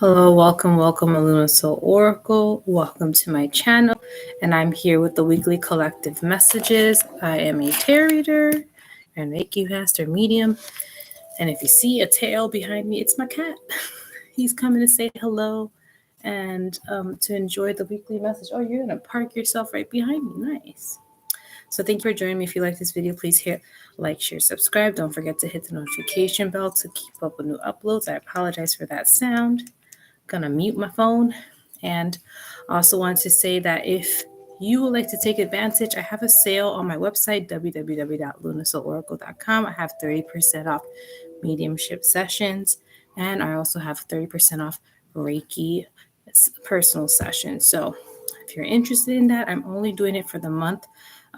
Hello, welcome, Aluna Soul Oracle. Welcome to my channel, and I'm here with the weekly collective messages. I am a tarot reader and Reiki master medium, and if you see a tail behind me, it's my cat. He's coming to say hello and to enjoy the weekly message. Oh, you're gonna park yourself right behind me. Nice. So thank you for joining me. If you like this video, please hit like, share, subscribe. Don't forget to hit the notification bell to keep up with new uploads. I apologize for that sound. Gonna mute my phone. And also want to say that if you would like to take advantage, I have a sale on my website, www.lunasoulauracle.com. I have 30% off mediumship sessions, and I also have 30% off Reiki personal sessions. So if you're interested in that, I'm only doing it for the month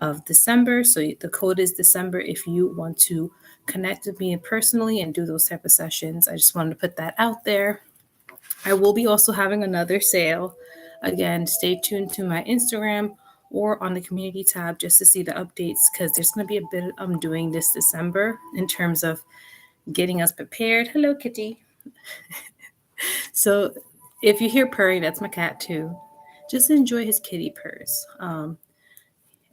of December. So the code is December if you want to connect with me personally and do those type of sessions. I just wanted to put that out there. I will be also having another sale. Again, stay tuned to my Instagram or on the community tab just to see the updates, because there's going to be a bit I'm doing this December in terms of getting us prepared. Hello, kitty. So if you hear purring, that's my cat too. Just enjoy his kitty purrs.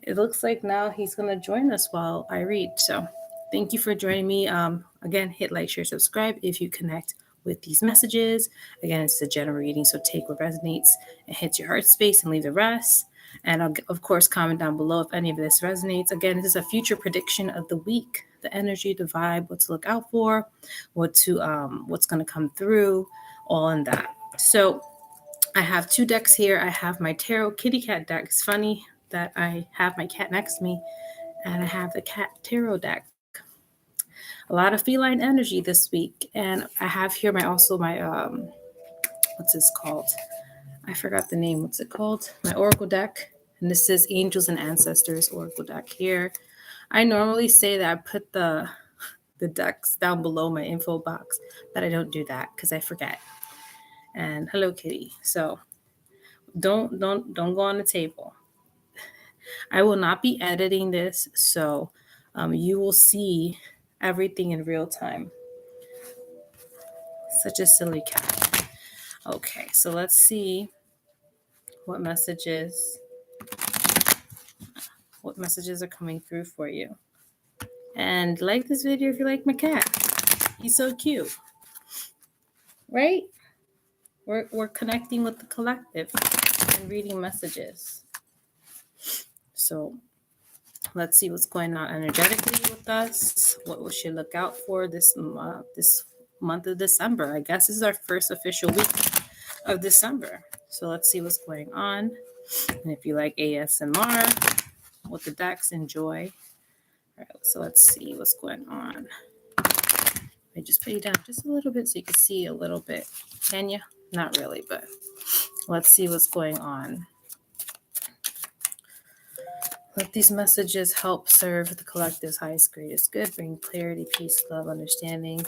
It looks like now he's going to join us while I read. So thank you for joining me. Again, hit like, share, subscribe if you connect with these messages. Again, it's a general reading, so take what resonates and hits your heart space and leave the rest. And I'll, of course, comment down below if any of this resonates. Again, this is a future prediction of the week, the energy, the vibe, what to look out for, what's going to come through, all in that. So I have two decks here. I have my tarot kitty cat deck. It's funny that I have my cat next to me, and I have the cat tarot deck. A lot of feline energy this week, and I have here my what's this called? I forgot the name. What's it called? My oracle deck, and this is Angels and Ancestors oracle deck here. I normally say that I put the decks down below my info box, but I don't do that because I forget. And hello, kitty. So don't go on the table. I will not be editing this, so you will see everything in real time. Such a silly cat. Okay, so let's see what messages are coming through for you. And like this video if you like my cat. He's so cute. Right? We're connecting with the collective and reading messages. So let's see what's going on energetically with us. What we should look out for this month of December. I guess this is our first official week of December. So let's see what's going on. And if you like ASMR with the decks, enjoy. All right, so let's see what's going on. I just put you down just a little bit so you can see a little bit. Can you? Not really, but let's see what's going on. Let these messages help serve the collective's highest, greatest good, bring clarity, peace, love, understanding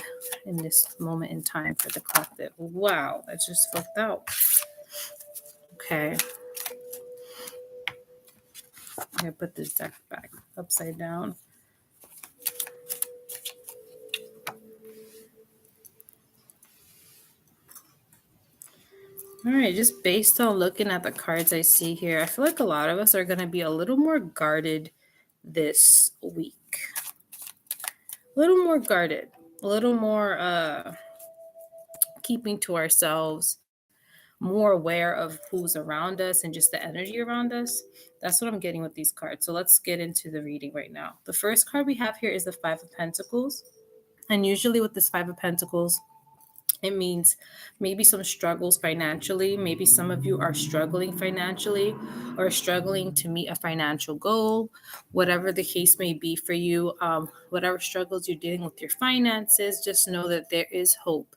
in this moment in time for the collective. Wow, that just flipped out. Okay. I'm going to put this deck back upside down. All right, just based on looking at the cards I see here, I feel like a lot of us are going to be a little more guarded this week. A little more guarded, a little more keeping to ourselves, more aware of who's around us and just the energy around us. That's what I'm getting with these cards. So let's get into the reading right now. The first card we have here is the Five of Pentacles. And usually with this Five of Pentacles, it means maybe some struggles financially. Maybe some of you are struggling financially or struggling to meet a financial goal, whatever the case may be for you. Whatever struggles you're dealing with your finances, just know that there is hope.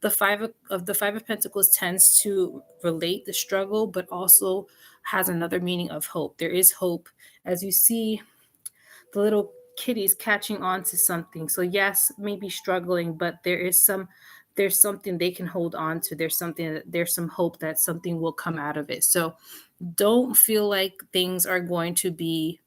The Five of Pentacles tends to relate the struggle, but also has another meaning of hope. There is hope. As you see, the little kitty's catching on to something. So yes, maybe struggling, but there's something they can hold on to. There's some hope that something will come out of it. So don't feel like things are going to be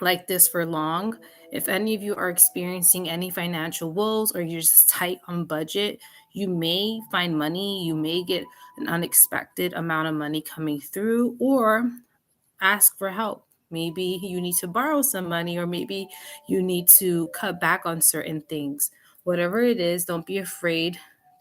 like this for long. If any of you are experiencing any financial woes or you're just tight on budget, you may find money, you may get an unexpected amount of money coming through, or ask for help. Maybe you need to borrow some money, or maybe you need to cut back on certain things. Whatever it is, don't be afraid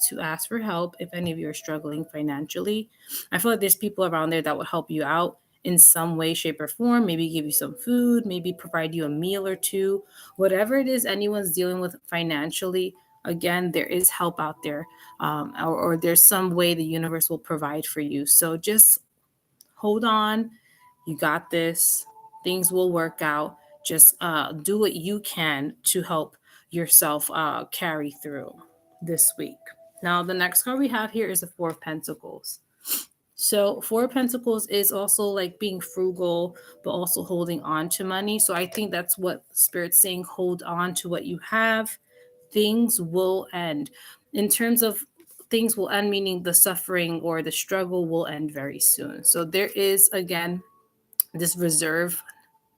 to ask for help if any of you are struggling financially. I feel like there's people around there that will help you out in some way, shape, or form. Maybe give you some food, maybe provide you a meal or two. Whatever it is anyone's dealing with financially, again, there is help out there, or there's some way the universe will provide for you. So just hold on. You got this. Things will work out. Just do what you can to help yourself carry through this week. Now, the next card we have here is the Four of Pentacles. So, Four of Pentacles is also like being frugal, but also holding on to money. So, I think that's what Spirit's saying, hold on to what you have. Things will end. In terms of things will end, meaning the suffering or the struggle will end very soon. So, there is, again, this reserve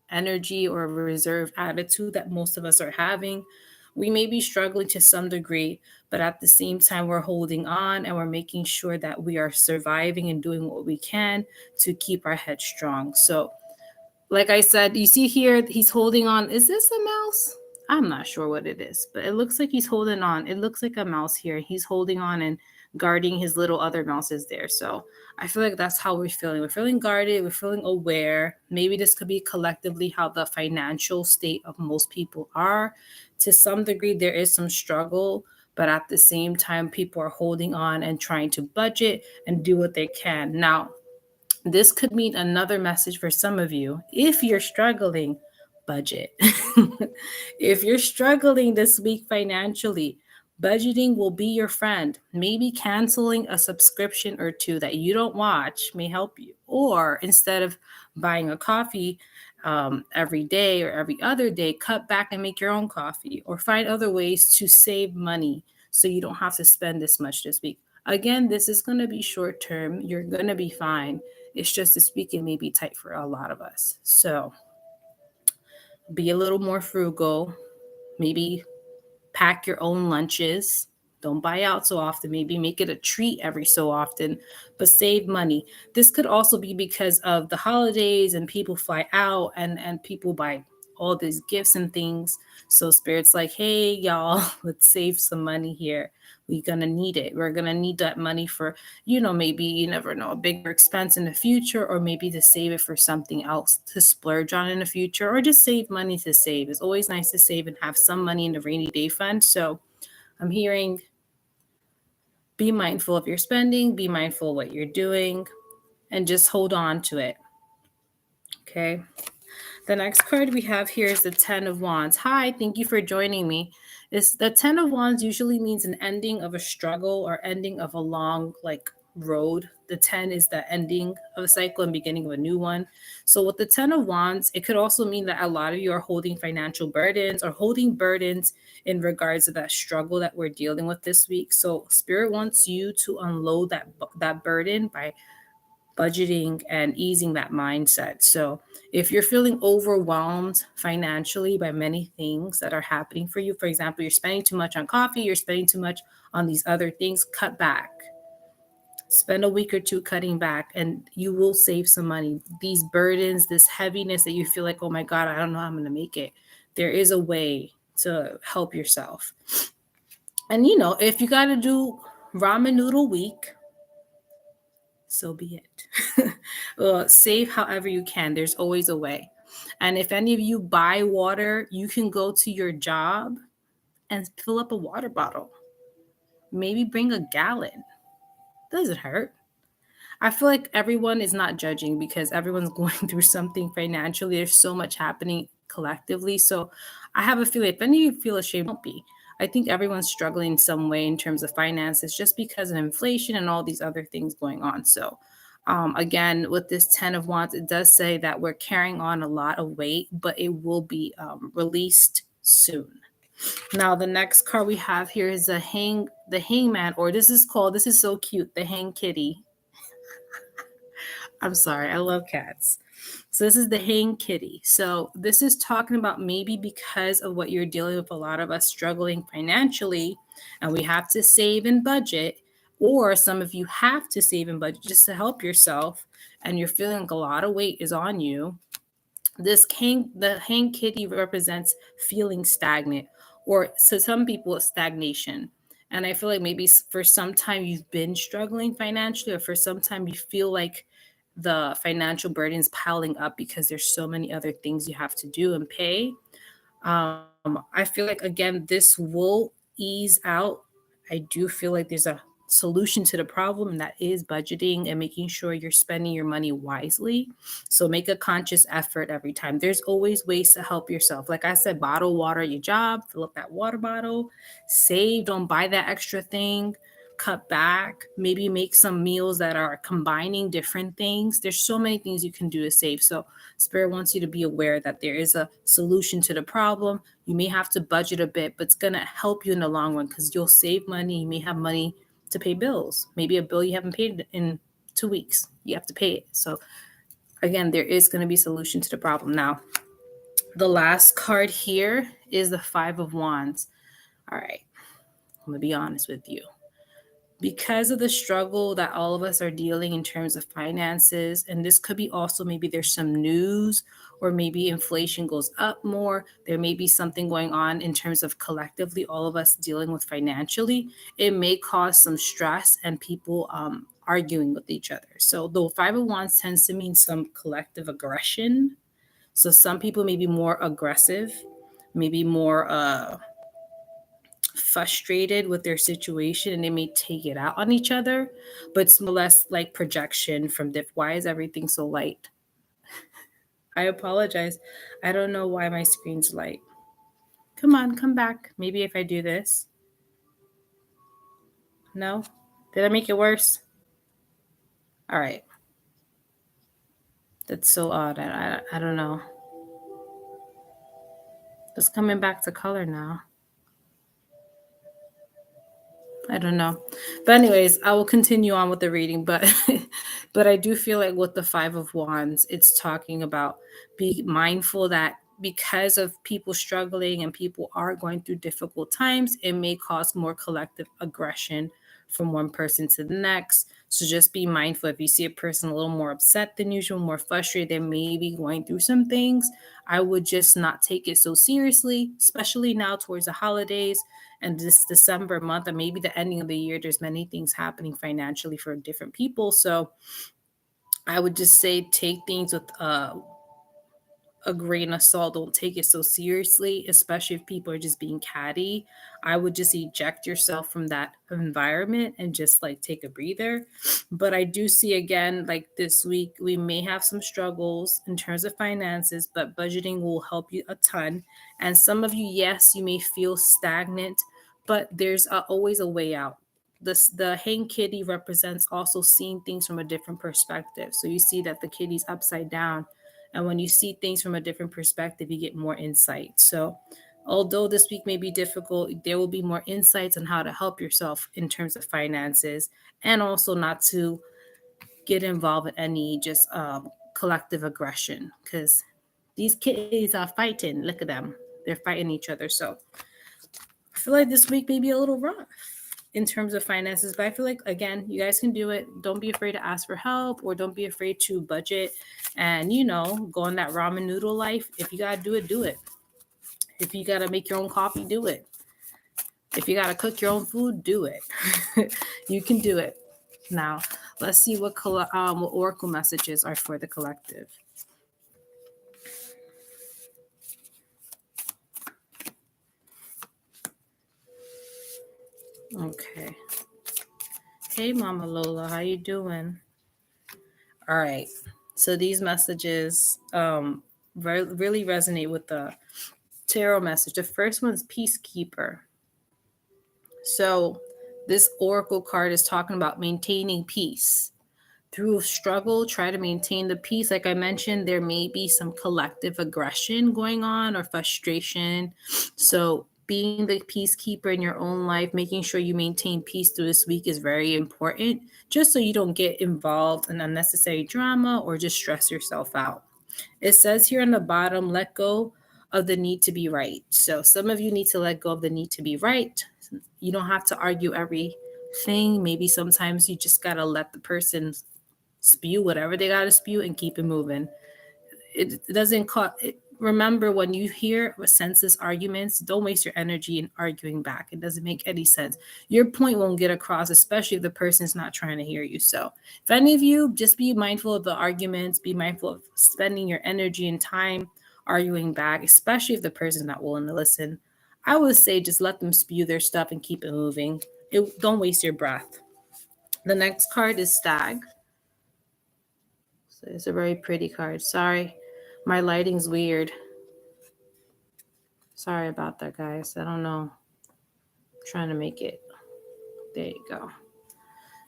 energy or reserve attitude that most of us are having. We may be struggling to some degree, but at the same time, we're holding on and we're making sure that we are surviving and doing what we can to keep our head strong. So, like I said, you see here, he's holding on. Is this a mouse? I'm not sure what it is, but it looks like he's holding on. It looks like a mouse here. He's holding on and guarding his little other mouses there. So I feel like that's how we're feeling. We're feeling guarded. We're feeling aware. Maybe this could be collectively how the financial state of most people are. To some degree, there is some struggle, but at the same time, people are holding on and trying to budget and do what they can. Now, this could mean another message for some of you. If you're struggling, budget. If you're struggling this week financially, budgeting will be your friend. Maybe canceling a subscription or two that you don't watch may help you. Or instead of buying a coffee every day or every other day, cut back and make your own coffee, or find other ways to save money so you don't have to spend this much this week. Again, this is going to be short term. You're going to be fine. It's just this week it may be tight for a lot of us. So be a little more frugal. Maybe pack your own lunches. Don't buy out so often. Maybe make it a treat every so often, but save money. This could also be because of the holidays and people fly out and people buy all these gifts and things. So Spirit's like, hey, y'all, let's save some money here. We're going to need it. We're going to need that money for, maybe you never know, a bigger expense in the future, or maybe to save it for something else to splurge on in the future, or just save money to save. It's always nice to save and have some money in the rainy day fund. So I'm hearing be mindful of your spending, be mindful of what you're doing, and just hold on to it. Okay. The next card we have here is the Ten of Wands. Hi, thank you for joining me. The Ten of Wands usually means an ending of a struggle or ending of a long road. The 10 is the ending of a cycle and beginning of a new one. So with the 10 of Wands, it could also mean that a lot of you are holding financial burdens or holding burdens in regards to that struggle that we're dealing with this week. So Spirit wants you to unload that burden by budgeting and easing that mindset. So if you're feeling overwhelmed financially by many things that are happening for you, for example, you're spending too much on coffee, you're spending too much on these other things, cut back. Spend a week or two cutting back and you will save some money. These burdens, this heaviness that you feel like, oh my God, I don't know how I'm going to make it. There is a way to help yourself. And if you got to do ramen noodle week, so be it. Well, save however you can. There's always a way. And if any of you buy water, you can go to your job and fill up a water bottle. Maybe bring a gallon. Doesn't hurt. I feel like everyone is not judging because everyone's going through something financially. There's so much happening collectively. So I have a feeling if any of you feel ashamed, don't be. I think everyone's struggling in some way in terms of finances just because of inflation and all these other things going on. So again, with this 10 of Wands, it does say that we're carrying on a lot of weight, but it will be released soon. Now, the next card we have here is the hangman, or this is so cute, the hang kitty. I'm sorry, I love cats. So this is the hang kitty. So this is talking about maybe because of what you're dealing with, a lot of us struggling financially, and we have to save and budget, or some of you have to save and budget just to help yourself, and you're feeling like a lot of weight is on you. The hang kitty represents feeling stagnant, or to some people it's stagnation. And I feel like maybe for some time you've been struggling financially, or for some time you feel like the financial burden is piling up because there's so many other things you have to do and pay. I feel like again this will ease out. I do feel like there's a solution to the problem, and that is budgeting and making sure you're spending your money wisely. So make a conscious effort every time. There's always ways to help yourself. Like I said, bottle water your job, fill up that water bottle, save, don't buy that extra thing, cut back, maybe make some meals that are combining different things. There's so many things you can do to save. So Spirit wants you to be aware that there is a solution to the problem. You may have to budget a bit, but it's going to help you in the long run because you'll save money. You may have money to pay bills. Maybe a bill you haven't paid in 2 weeks. You have to pay it. So again, there is going to be a solution to the problem. Now, the last card here is the Five of Wands. All right, I'm going to be honest with you. Because of the struggle that all of us are dealing in terms of finances, and this could be also maybe there's some news, or maybe inflation goes up more, there may be something going on in terms of collectively all of us dealing with financially, it may cause some stress and people arguing with each other. So the Five of Wands tends to mean some collective aggression. So some people may be more aggressive, maybe more frustrated with their situation, and they may take it out on each other, but it's more or less like projection from why is everything so light? I apologize. I don't know why my screen's light. Come on, come back. Maybe if I do this. No? Did I make it worse? All right. That's so odd. I don't know. It's coming back to color now. I don't know. But anyways, I will continue on with the reading, but but I do feel like with the Five of Wands, it's talking about be mindful that because of people struggling and people are going through difficult times, it may cause more collective aggression from one person to the next. So just be mindful if you see a person a little more upset than usual, more frustrated, they may be going through some things. I would just not take it so seriously, especially now towards the holidays and this December month, and maybe the ending of the year. There's many things happening financially for different people. So I would just say take things with a grain of salt. Don't take it so seriously, especially if people are just being catty. I would just eject yourself from that environment and just like take a breather. But I do see again, like this week, we may have some struggles in terms of finances, but budgeting will help you a ton. And some of you, yes, you may feel stagnant, but there's always a way out. The hang kitty represents also seeing things from a different perspective. So you see that the kitty's upside down, and when you see things from a different perspective, you get more insight. So, although this week may be difficult, there will be more insights on how to help yourself in terms of finances, and also not to get involved in any just collective aggression, because these kitties are fighting. Look at them. They're fighting each other. So, I feel like this week may be a little rough in terms of finances, but I feel like again, you guys can do it. Don't be afraid to ask for help, or don't be afraid to budget and go on that ramen noodle life. If you gotta do it, do it. If you gotta make your own coffee, do it. If you gotta cook your own food, do it. You can do it. Now, let's see what oracle messages are for the collective. Okay. Hey, Mama Lola, how you doing? All right. So these messages really resonate with the tarot message. The first one's Peacekeeper. So this oracle card is talking about maintaining peace. Through struggle, try to maintain the peace. Like I mentioned, there may be some collective aggression going on or frustration. So being the peacekeeper in your own life, making sure you maintain peace through this week is very important, just so you don't get involved in unnecessary drama or just stress yourself out. It says here on the bottom, let go of the need to be right. So some of you need to let go of the need to be right. You don't have to argue everything. Maybe sometimes you just got to let the person spew whatever they got to spew and keep it moving. It doesn't cause it. Remember, when you hear senseless arguments, don't waste your energy in arguing back. It doesn't make any sense. Your point won't get across, especially if the person's not trying to hear you. So if any of you, just be mindful of the arguments, be mindful of spending your energy and time arguing back, especially if the person's not willing to listen. I would say just let them spew their stuff and keep it moving. Don't waste your breath. The next card is Stag. So it's a very pretty card. Sorry, my lighting's weird. Sorry about that, guys. I don't know. I'm trying to make it. There you go.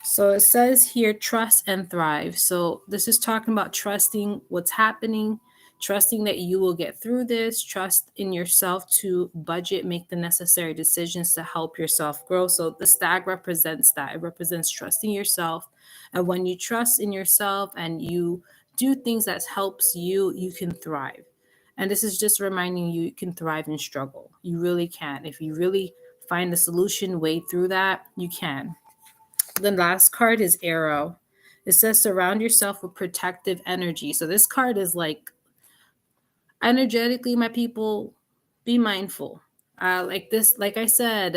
So it says here, trust and thrive. So this is talking about trusting what's happening, trusting that you will get through this, trust in yourself to budget, make the necessary decisions to help yourself grow. So the stag represents that. It represents trusting yourself. And when you trust in yourself and you do things that helps you, you can thrive. And this is just reminding you can thrive in struggle. You really can. If you really find the solution way through that, you can. The last card is Arrow. It says surround yourself with protective energy. So this card is like, energetically, my people, be mindful. Like I said,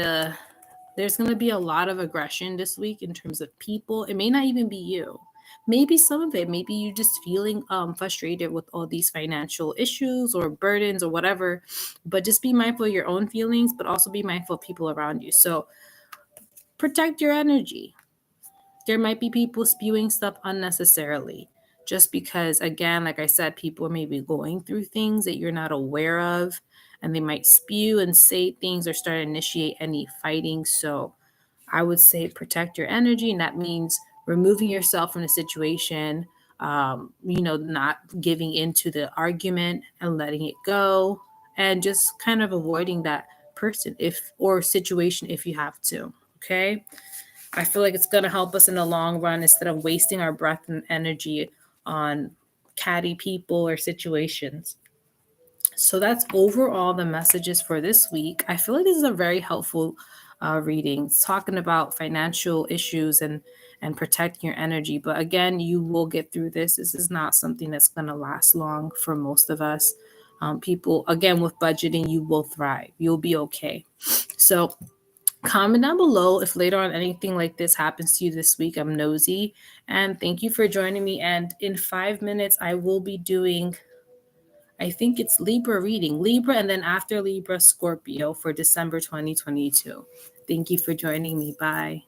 there's going to be a lot of aggression this week in terms of people. It may not even be you. Maybe some of it, maybe you just feeling frustrated with all these financial issues or burdens or whatever. But just be mindful of your own feelings, but also be mindful of people around you. So protect your energy. There might be people spewing stuff unnecessarily just because, again, like I said, people are maybe going through things that you're not aware of, and they might spew and say things or start to initiate any fighting. So I would say protect your energy, and that means removing yourself from the situation, not giving into the argument and letting it go, and just kind of avoiding that person or situation if you have to. Okay. I feel like it's going to help us in the long run instead of wasting our breath and energy on catty people or situations. So that's overall the messages for this week. I feel like this is a very helpful reading. It's talking about financial issues and protecting your energy. But again, you will get through this. This is not something that's going to last long for most of us. People, again, with budgeting, you will thrive. You'll be okay. So comment down below if later on anything like this happens to you this week. I'm nosy. And thank you for joining me. And in 5 minutes, I will be doing, I think it's Libra reading. Libra, and then after Libra, Scorpio for December 2022. Thank you for joining me. Bye.